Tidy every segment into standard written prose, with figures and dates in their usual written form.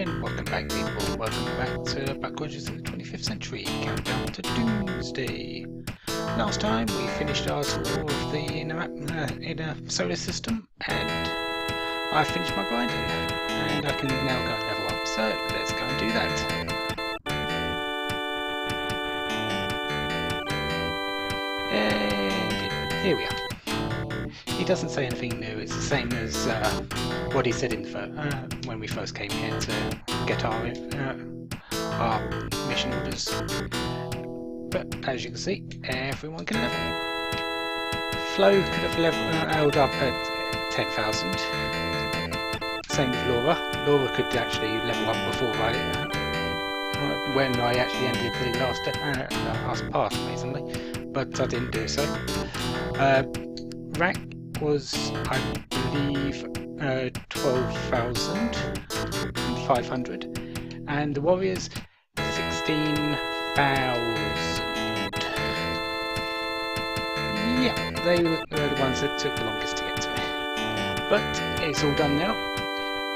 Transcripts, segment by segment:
And welcome back, people. Welcome back to Backwards in the 25th Century, countdown to Doomsday. Last time we finished our tour of the inner solar system, and I finished my grinding, and I can now go and level up. So let's go and do that. And here we are. He doesn't say anything new. It's the same as what he said in when we first came here to get our mission orders. But as you can see, everyone can level. Flo could have leveled up at 10,000. Same with Laura. Laura could actually level up before when I actually ended the last part, amazingly, but I didn't do so. Rack was, I believe, 12,500, and the Warriors 16,000. Yeah, they were the ones that took the longest to get to. But it's all done now.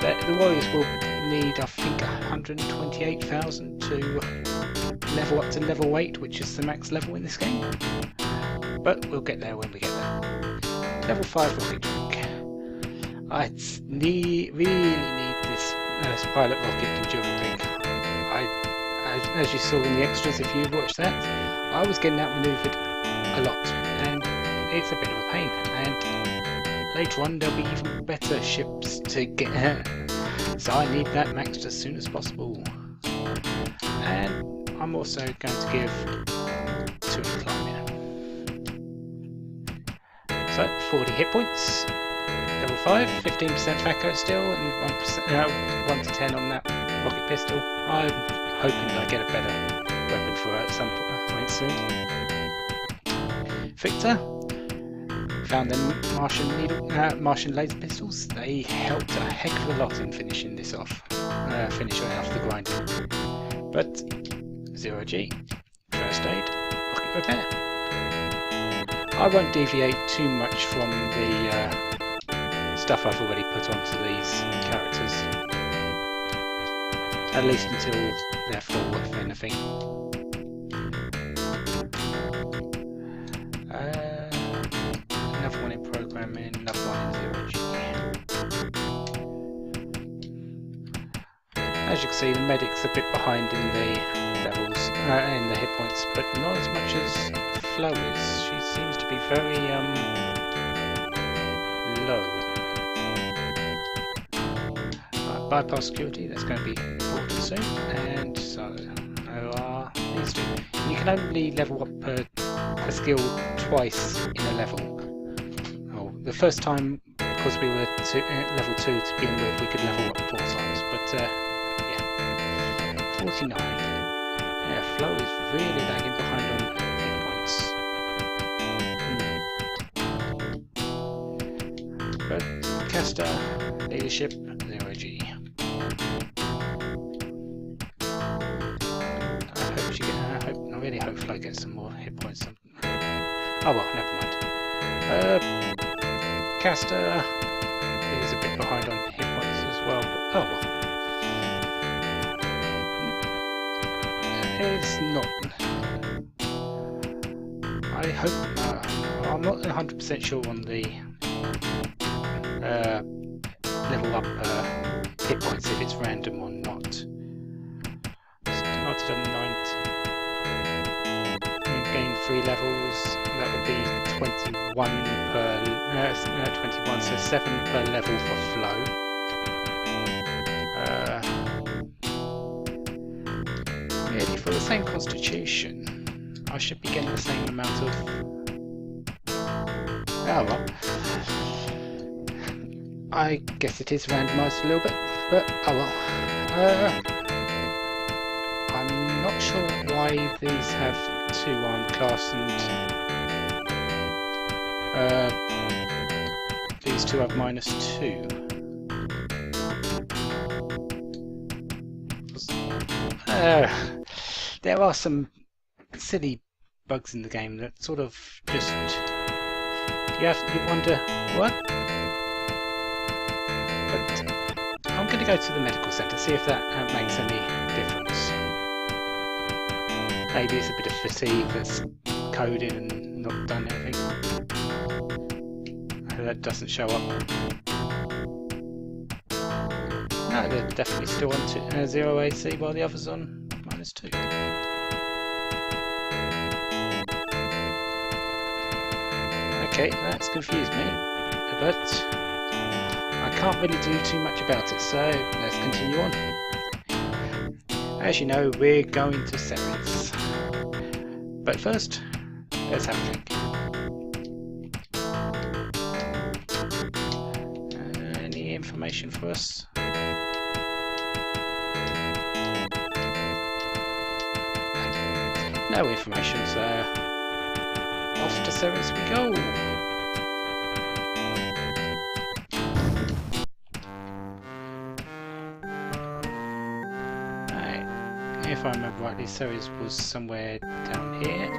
The Warriors will need, I think, 128,000 to level up to level 8, which is the max level in this game. But we'll get there when we get there. Level 5 rocket drink. I really need this pilot rocket endurance thing. As you saw in the extras, if you watched that, I was getting outmaneuvered a lot, and it's a bit of a pain. And later on, there'll be even better ships to get, so I need that maxed as soon as possible. And I'm also going to give 2 in climbing. So 40 hit points, level 5, 15% FACO still, and 1 to 10 on that rocket pistol. I'm hoping I get a better weapon for it at some point soon. Victor found the Martian laser pistols. They helped a heck of a lot in finishing this off, finishing off the grinding. But 0G, first aid, rocket repair. I won't deviate too much from the stuff I've already put onto these characters, at least until they're full, if anything. Another one in programming, another one in 0G. As you can see, the medic's a bit behind in the levels, in the hit points, but not as much as Flo is. She seems to be very low. Bypass security, that's going to be important soon, and so these two. You can only level up a skill twice in a level. Oh, the first time, because we were level 2 to begin with, we could level up 4 times, but yeah. 49. Yeah, Flo is really lagging behind on hit points. But caster, leadership, 0G. I really hope Flo gets some more hit points. Oh well, never mind. Caster is a bit behind on hit points as well, but oh well. It's not. I hope. I'm not 100% sure on the level up hit points if it's random or not. Started on 90. Gain 3 levels. That would be 21 per 21, so 7 per level for Flo. Really, for the same constitution, I should be getting the same amount of. Oh well. I guess it is randomised a little bit, but oh well. I'm not sure why these have 2 armed class and these 2 have -2. There are some silly bugs in the game that sort of just you wonder what. But I'm going to me go to the medical centre, see if that makes any difference. Maybe it's a bit of fatigue that's coded and not done anything. That doesn't show up. No, they're definitely still on 0 AC while the other's on -2. Okay, that's confused me, but I can't really do too much about it, so let's continue on. As you know, we're going to Ceres. But first, let's have a drink. Any information for us? No information, so off to Ceres we go. If I remember rightly, Ceres was somewhere down here,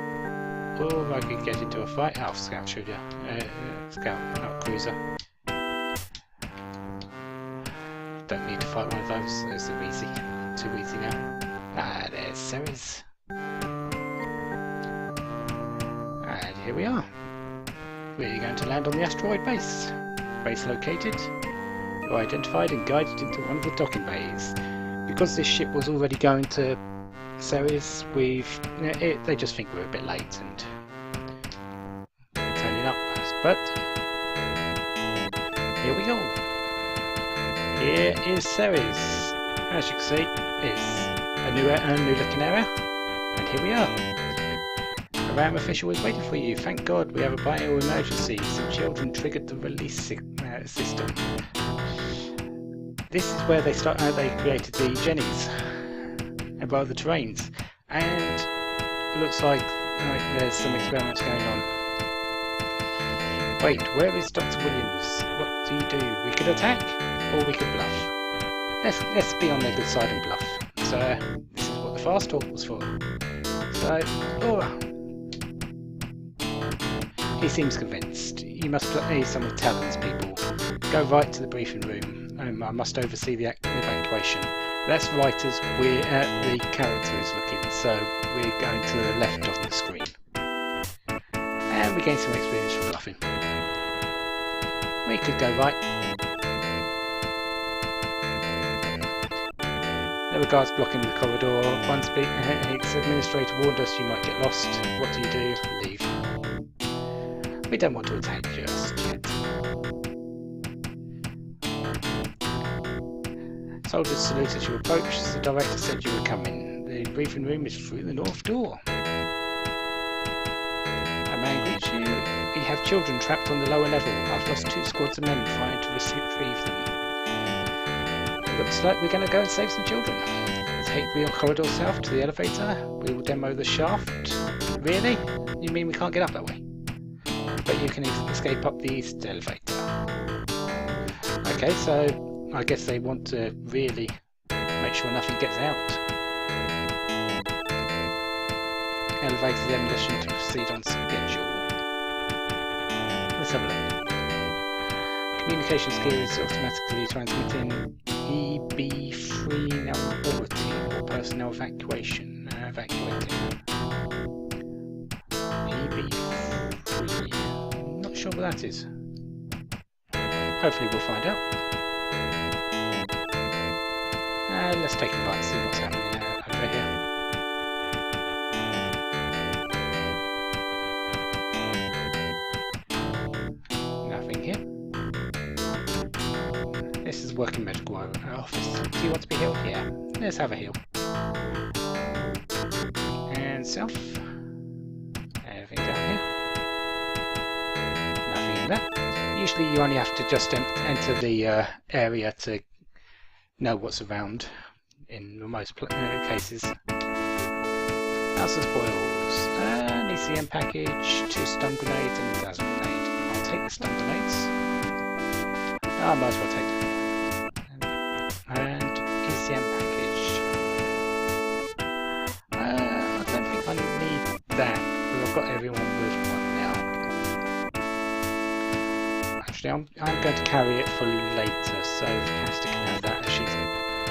or I could get into a fight. Oh, scout shooter, scout cruiser. Don't need to fight one of those. Those are easy, too easy now. Ah, there's Ceres, and here we are. We're going to land on the asteroid base. Base located. You're identified and guided into one of the docking bays. Because this ship was already going to Ceres, they just think we're a bit late and turning up. But here we go. Here is Ceres. As you can see, it's a new looking area, and here we are. A RAM official is waiting for you. Thank God we have a bio emergency. Some children triggered the release system. This is where they created the Jennies, and the terrains, and it looks like there's some experiments going on. Wait, where is Dr. Williams? What do you do? We could attack, or we could bluff. Let's be on their good side and bluff. So this is what the fast talk was for. So, he seems convinced. You must play some of Talon's people. Go right to the briefing room. I must oversee the evacuation. That's right as the character is looking, so we're going to the left of the screen. And we gain some experience from bluffing. We could go right. There were guards blocking the corridor. Once its administrator warned us you might get lost. What do you do? Leave. We don't want to attack just yet. Soldiers salute as you approach. The director said you were coming. The briefing room is through the north door. A man greets you. We have children trapped on the lower level. I've lost 2 squads of men trying to retrieve them. Looks like we're going to go and save some children. Take the corridor south to the elevator. We will demo the shaft. Really? You mean we can't get up that way? But you can escape up the east elevator. Okay, so I guess they want to really make sure nothing gets out. Elevator demolition to proceed on schedule. Let's have a look. Communications gear is automatically transmitting EB3 now reporting or personnel evacuation. Evacuating. EB3. Not sure what that is. Hopefully we'll find out. Let's take a look and see what's happening over here. Nothing here. This is working medical office. Do you want to be healed? Yeah. Let's have a heal. And south. Anything down here? Nothing in there. Usually you only have to just enter the area to know what's around in most cases. House of spoils. An ECM package, 2 stun grenades and a plasma grenade. I'll take the stun grenades. I might as well take them. And ECM package. I don't think I need that, because I've got everyone with one now. Actually, I'm going to carry it for later, so Casta can have that as she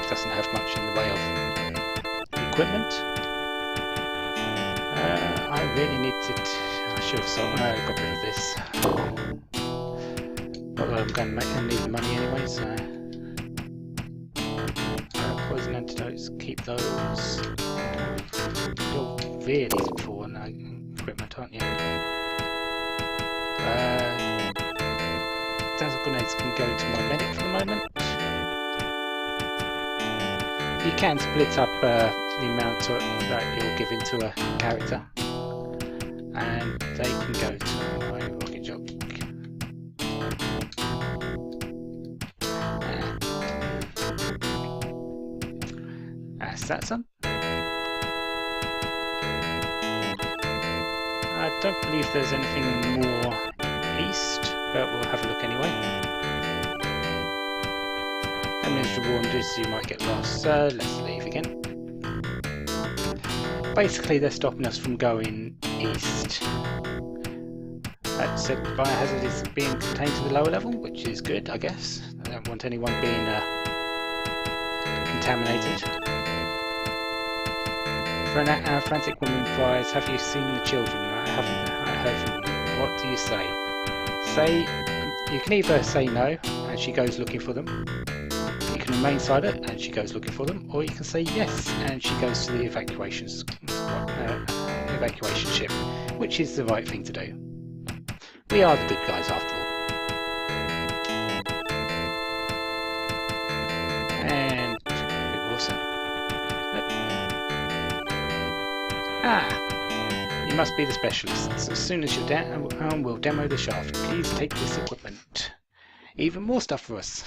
doesn't have much in the way of equipment. I really needed... I should have sold... got rid of this. Not that I'm going to need the money anyway, so... poison antidotes, keep those. You're really for equipment, aren't you? Dazzle grenades can go to my medic for the moment. You can split up the amount that you're giving to a character, and they can go to my rocket job. That's that, son. I don't believe there's anything more east, but we'll have a look anyway. And as the warned is, you might get lost, so let's leave again. Basically, they're stopping us from going east. That said, biohazard is being contained to the lower level, which is good, I guess. I don't want anyone being contaminated. A frantic woman cries, "Have you seen the children?" I haven't. I heard from them. What do you say? You can either say no, and she goes looking for them. You can remain silent, and she goes looking for them. Or you can say yes, and she goes to the evacuation ship, which is the right thing to do. We are the good guys after all. And a bit more so. You must be the specialists. As soon as you're down, we'll demo the shaft. Please take this equipment. Even more stuff for us.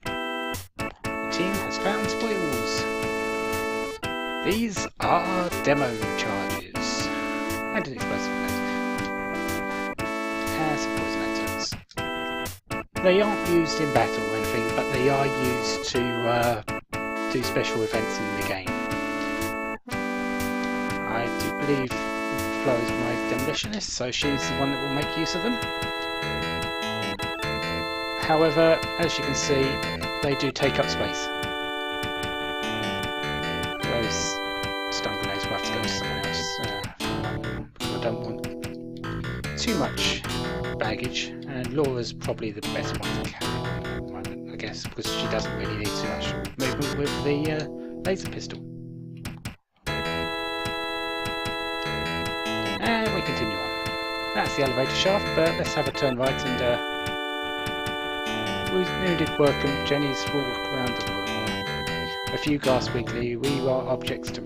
The team has found spoils. These are demo charges. And an explosive grenade. And some poison antidotes. They aren't used in battle or anything, but they are used to do special events in the game. I do believe Flo is my demolitionist, so she's the one that will make use of them. However, as you can see, they do take up space. Those stun grenades will have to go to someone else. I don't want too much baggage, and Laura's probably the better one to carry, I guess, because she doesn't really need too much movement with the laser pistol. And we continue on. That's the elevator shaft, but let's have a turn right and wounded workman Jenny's walk around the room. A few gasp weakly. We are objects to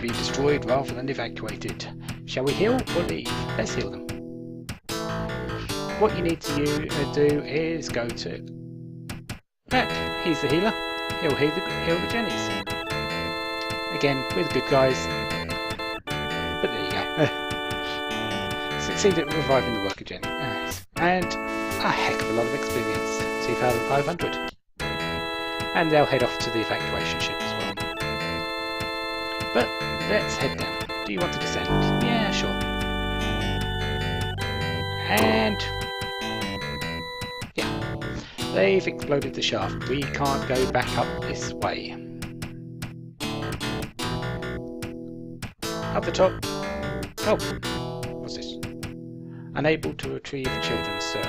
be destroyed rather than evacuated. Shall we heal or leave? Let's heal them. What you need to do is go to... he's the healer. He'll heal the Jennies. Again, we're the good guys. But there you go. Succeed at reviving the worker Jenny. And a heck of a lot of experience. 2,500. And they'll head off to the evacuation ship as well. But let's head down. Do you want to descend? Yeah, sure. And... yeah. They've exploded the shaft. We can't go back up this way. Up the top. Oh, what's this? Unable to retrieve children, sir.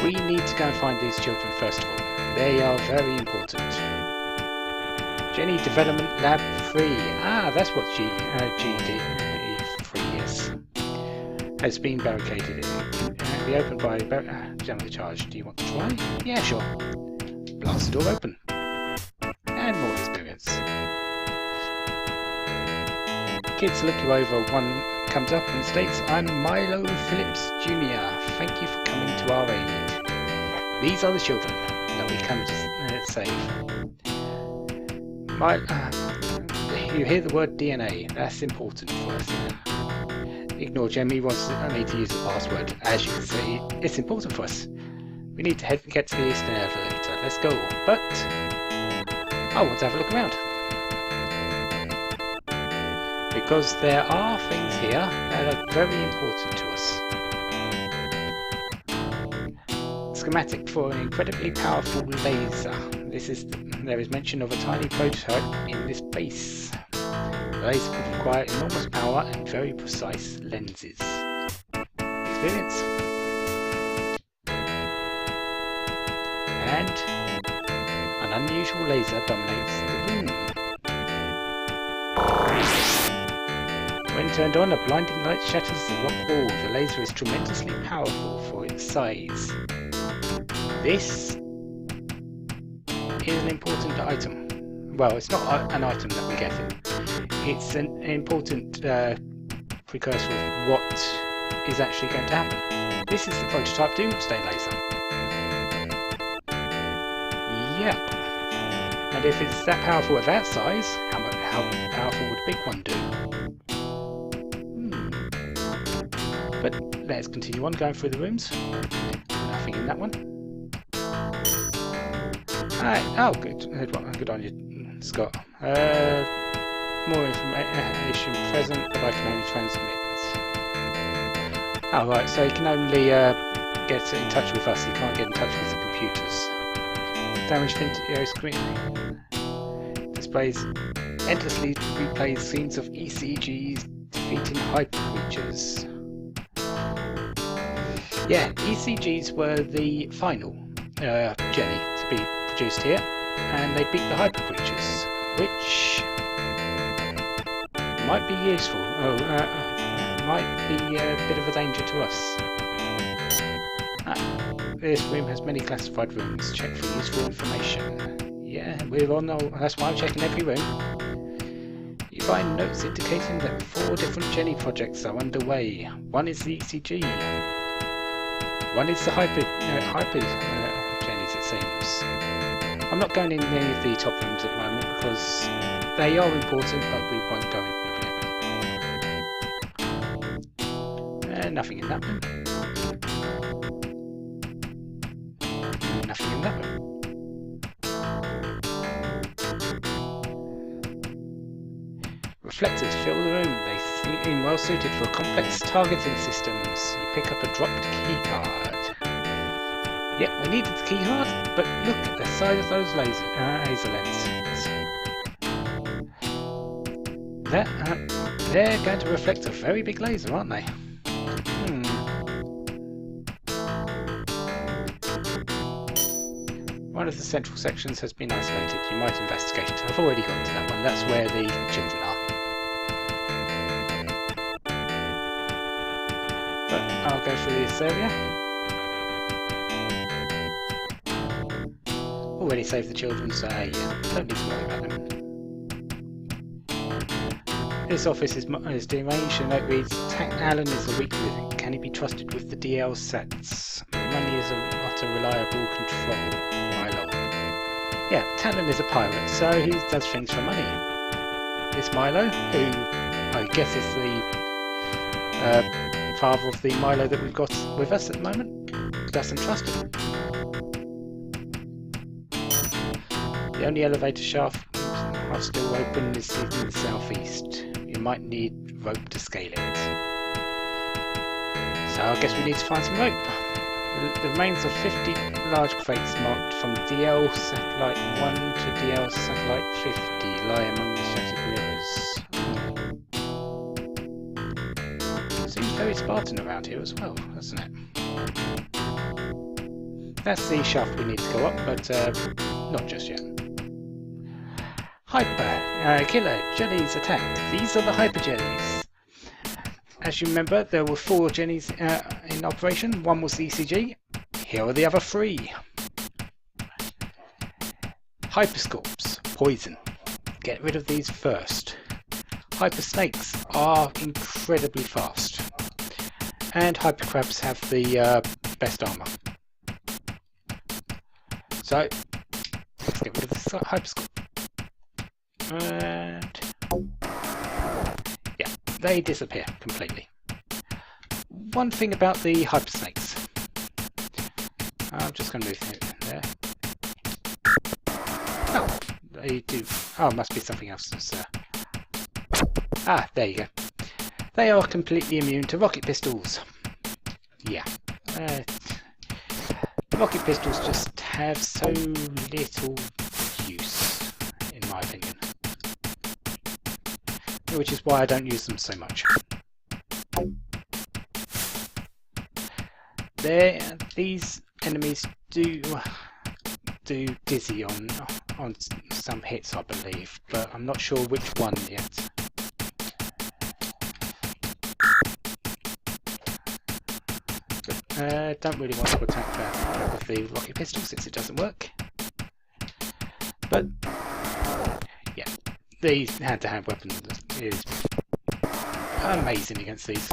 We need to go and find these children first of all. They are very important. Jenny Development Lab 3. That's what GD3 is. Has been barricaded. It can be opened by general charge. Do you want to try? Yeah, sure. Blast the door open. And more experience. Kids look you over. One comes up and states, "I'm Milo Phillips Jr. Thank you for coming to our aid. These are the children that we come to save." You hear the word DNA. That's important for us. Ignore Jemmy wants me to use the password. As you can see, it's important for us. We need to get to the eastern elevator. Let's go. But I want to have a look around. because there are things here that are very important to us. Schematic for an incredibly powerful laser. There is mention of a tiny prototype in this base. The laser could require enormous power and very precise lenses. Experience. And an unusual laser dominates the room. When turned on, a blinding light shatters the rock wall. The laser is tremendously powerful for its size. This is an important item. Well, it's not an item that we get it. It's an important precursor of what is actually going to happen. This is the prototype Doomsday laser. Yeah. And if it's that powerful at that size, how powerful would a big one do? But let's continue on going through the rooms. Nothing in that one. Alright, oh good. Good on you, Scott. More information present, but I can only transmit. Oh right, so you can only get in touch with us, you can't get in touch with the computers. Damaged video screen displays endlessly replays scenes of ECGs defeating hyper creatures. Yeah, ECGs were the final jelly to be produced here, and they beat the hyper creatures, which might be useful. Might be a bit of a danger to us. This room has many classified rooms. Check for useful information. Yeah, we're on. That's why I'm checking every room. You find notes indicating that 4 different Jenny projects are underway. One is the ECG. One is the hyper Jennies, it seems. I'm not going in any of the top rooms at the moment because they are important, but we won't go in them. Nothing in that one. Nothing in that one. Reflectors fill the room. They seem well suited for complex targeting systems. You pick up a dropped keycard. Yep, we needed the keycard, but look at the size of those laser lenses. They're going to reflect a very big laser, aren't they? One of the central sections has been isolated. You might investigate it. I've already got to that one. That's where the children are. But I'll go through this area. Already saved the children, so yeah, don't need to worry about them. This office is deranged, and it reads, Alan is a weak living. Can he be trusted with the DL sets? Money is not a reliable control. Yeah, Talon is a pirate, so he does things for money. This Milo, who I guess is the father of the Milo that we've got with us at the moment, doesn't trust him. The only elevator shaft still open is in the southeast. You might need rope to scale it. So I guess we need to find some rope. The remains of 50 large crates marked from DL Satellite 1 to DL Satellite 50 lie among the shattered rivers. Seems very Spartan around here as well, doesn't it? That's the shaft we need to go up, but not just yet. Hyper Killer Jellies attack. These are the Hyper Jellies. As you remember, there were 4 Jennies in operation. One was the ECG. Here are the other 3. Hyperscorps, poison. Get rid of these first. Hyper Snakes are incredibly fast. And Hyper Crabs have the best armor. So, let's get rid of the Hyperscorp. And yeah, they disappear completely. One thing about the Hyper Snakes. I'm just going to move it there. Oh, they do. Oh, it must be something else that's Ah, there you go. They are completely immune to rocket pistols. Yeah. Rocket pistols just have so little use, in my opinion. Which is why I don't use them so much. These enemies do dizzy on some hits, I believe, but I'm not sure which one yet. Don't really want to attack that with the rocket pistol since it doesn't work. But yeah, the hand-to-hand weapon is amazing against these.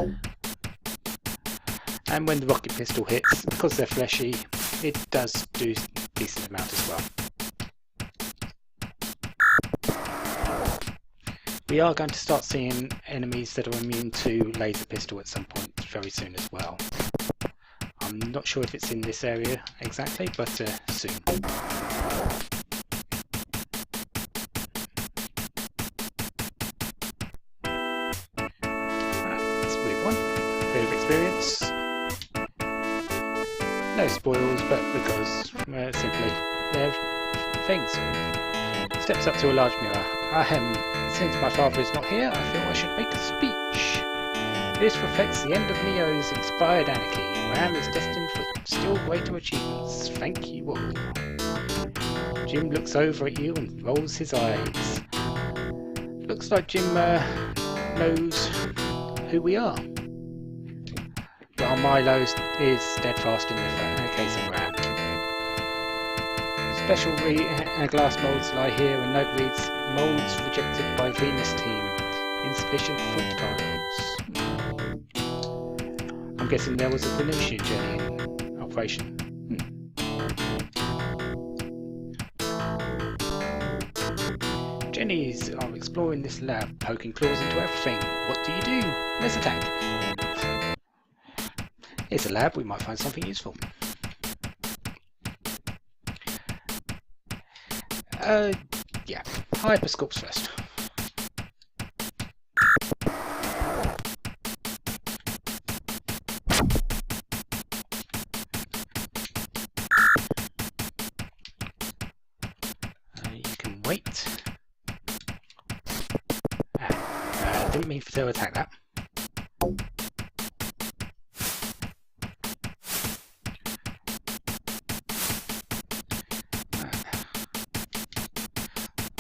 And when the rocket pistol hits, because they're fleshy, it does do a decent amount as well. We are going to start seeing enemies that are immune to laser pistol at some point very soon as well. I'm not sure if it's in this area exactly, but soon. That's a weird one. Bit of experience. No spoils, but because simply they're things. Steps up to a large mirror. Since my father is not here, I feel I should make a speech. This reflects the end of Neo's inspired anarchy. Man is destined for still greater achievements. Thank you all. Jim looks over at you and rolls his eyes. Looks like Jim knows who we are. While Milo is steadfast in the case of Ram. Special glass moulds lie here, and note reads, moulds rejected by Venus team. Insufficient foot times. I'm guessing there was a Venusian Jenny in operation. Jennies are exploring this lab, poking claws into everything. What do you do? Let's attack. It's a lab, we might find something useful. Yeah, hypersculpts first. You can wait. Didn't mean to attack that.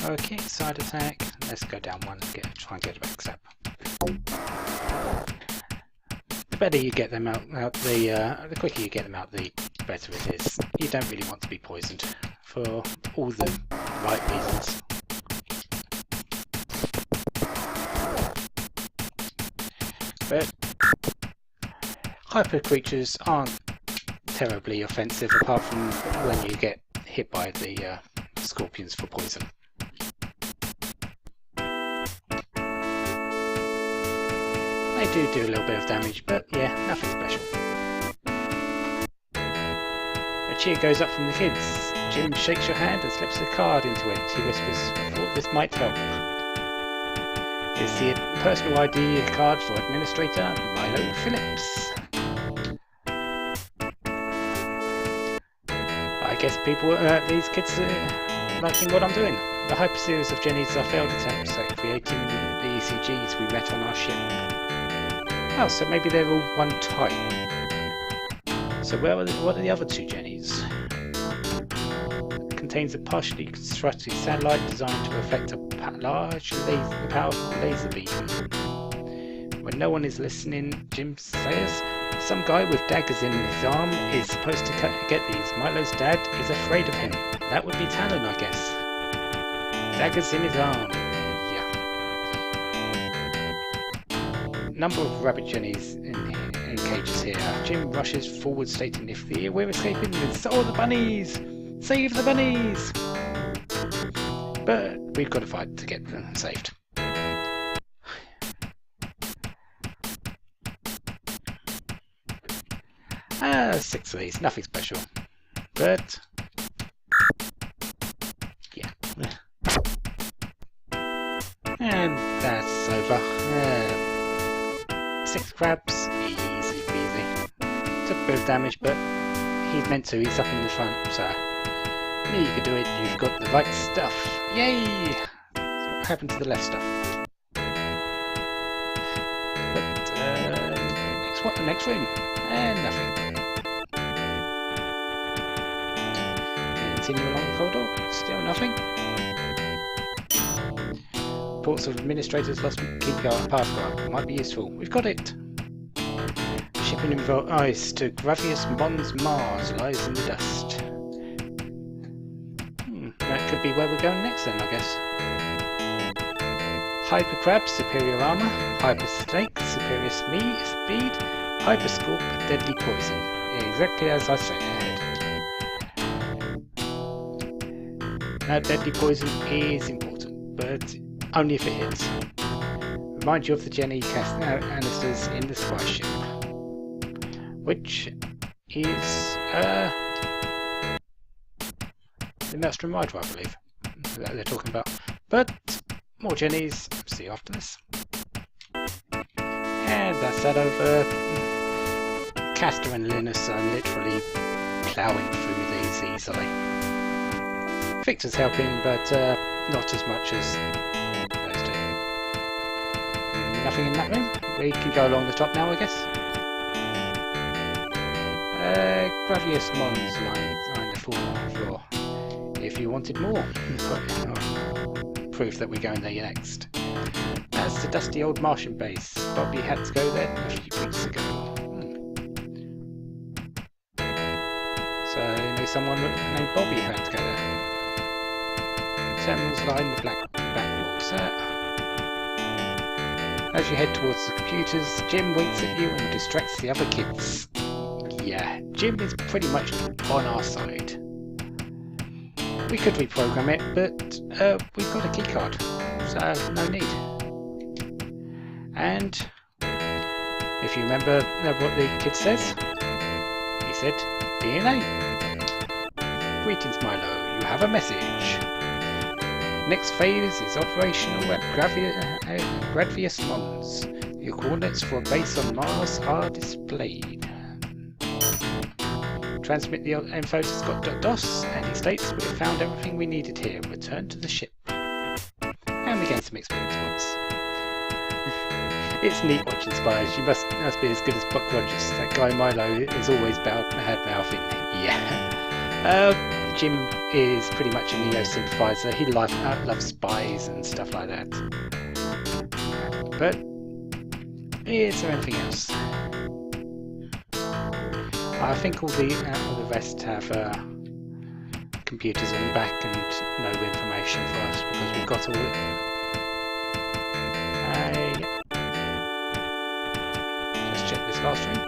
Okay, side attack. Let's go down one and try and get a back step. The better you get them out the quicker you get them out, the better it is. You don't really want to be poisoned for all the right reasons. But hyper creatures aren't terribly offensive apart from when you get hit by the scorpions for poison. They do a little bit of damage, but yeah, nothing special. A cheer goes up from the kids. Jim shakes your hand and slips a card into it. He whispers, I thought this might help. It's the personal ID card for Administrator Milo Phillips. I guess these kids are liking what I'm doing. The hyper series of Jenny's are failed attempts at creating the ECGs we met on our ship. Oh, so maybe they're all one type. So what are the other two Jennies? It contains a partially constructed satellite designed to reflect a large, powerful laser beam. When no one is listening, Jim says, some guy with daggers in his arm is supposed to get these. Milo's dad is afraid of him. That would be Talon, I guess. Daggers in his arm. Number of rabbit jennies in cages here. Jim rushes forward stating, if we're escaping, then so are the bunnies! Save the bunnies! But we've got to fight to get them saved. 6 of these, nothing special. But yeah. And that's over. 6 crabs, easy peasy. Took a bit of damage, but he's meant to, he's up in the front, so you can do it, you've got the right stuff. Yay! So what happened to the left stuff? But, next room, and nothing. Continue along the corridor, still nothing. Reports of administrators lost keycard and passcard. Might be useful. We've got it! Shipping involved ice to Gravius Mons Mars lies in the dust. That could be where we're going next then, I guess. Hyper Crab, superior armor. Hyper Snake, superior speed. Hyper Scorp, deadly poison. Exactly as I said ahead. Now, deadly poison is important, but only if it hits. Remind you of the Jenny canisters in the spy ship, which is the Maelstrom Rider, I believe, that they're talking about. But more Jennies, see you after this. And that's that over. Castor and Linus are literally ploughing through these easily. Victor's helping, but not as much as those two. Nothing in that room. We can go along the top now, I guess. Gravius Mons line the floor. If you wanted more, proof that we're going there next. That's the dusty old Martian base. Bobby had to go there a few weeks ago. So you know someone named Bobby had to go there. Terminals line the back walls. As you head towards the computers, Jim winks at you and distracts the other kids. Yeah, Jim is pretty much on our side. We could reprogram it, but we've got a keycard, so no need. And if you remember what the kid says, he said, DNA. Greetings, Milo, you have a message. Next phase is operational at Gravius Mons. Your coordinates for a base on Mars are displayed. Transmit the info to Scott.dos, and he states we have found everything we needed here. Return to the ship. And we gain some experience points. It's neat watching spies. You must be as good as Buck Rogers. That guy Milo is always bad-mouthing. Yeah. Jim is pretty much a neo-sympathizer. He loves spies and stuff like that. But is there anything else? I think all the rest have computers in the back and no information for us because we've got all it. Just check this last room.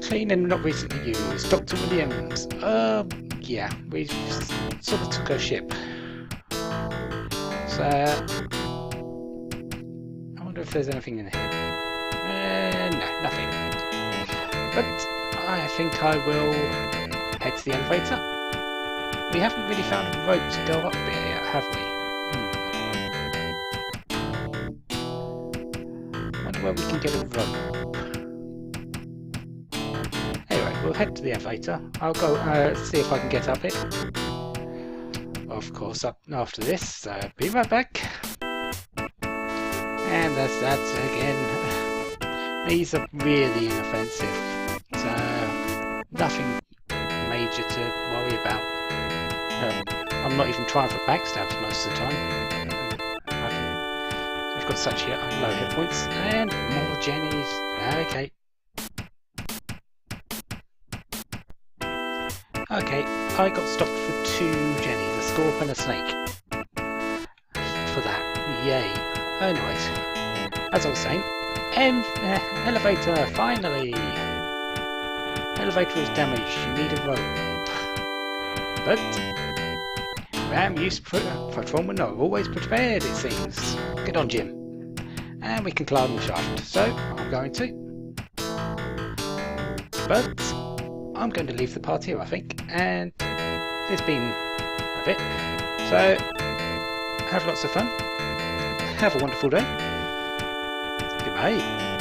Clean and not recently used. Dr. Williams. Yeah, we sort of took her ship. So I wonder if there's anything in here. No, nothing. But I think I will head to the elevator. We haven't really found a rope to go up here yet, have we? I wonder where we can get a rope. Anyway, we'll head to the elevator. I'll go see if I can get up it. Of course, up after this, so be right back. And that's that again. These are really inoffensive, so nothing major to worry about. I'm not even trying for backstabs most of the time. I've got such low hit points, and more Jennies. Okay. Okay, I got stopped for 2 Jennies, a Scorp and a Snake. For that, yay. Anyways, as I was saying, elevator, finally! Elevator is damaged, you need a rope. But Ram used patrolmen are always prepared, it seems. Get on, Jim. And we can climb the shaft, so I'm going to. But I'm going to leave the part here, I think, and it's been a bit. So have lots of fun, Have a wonderful day. Goodbye.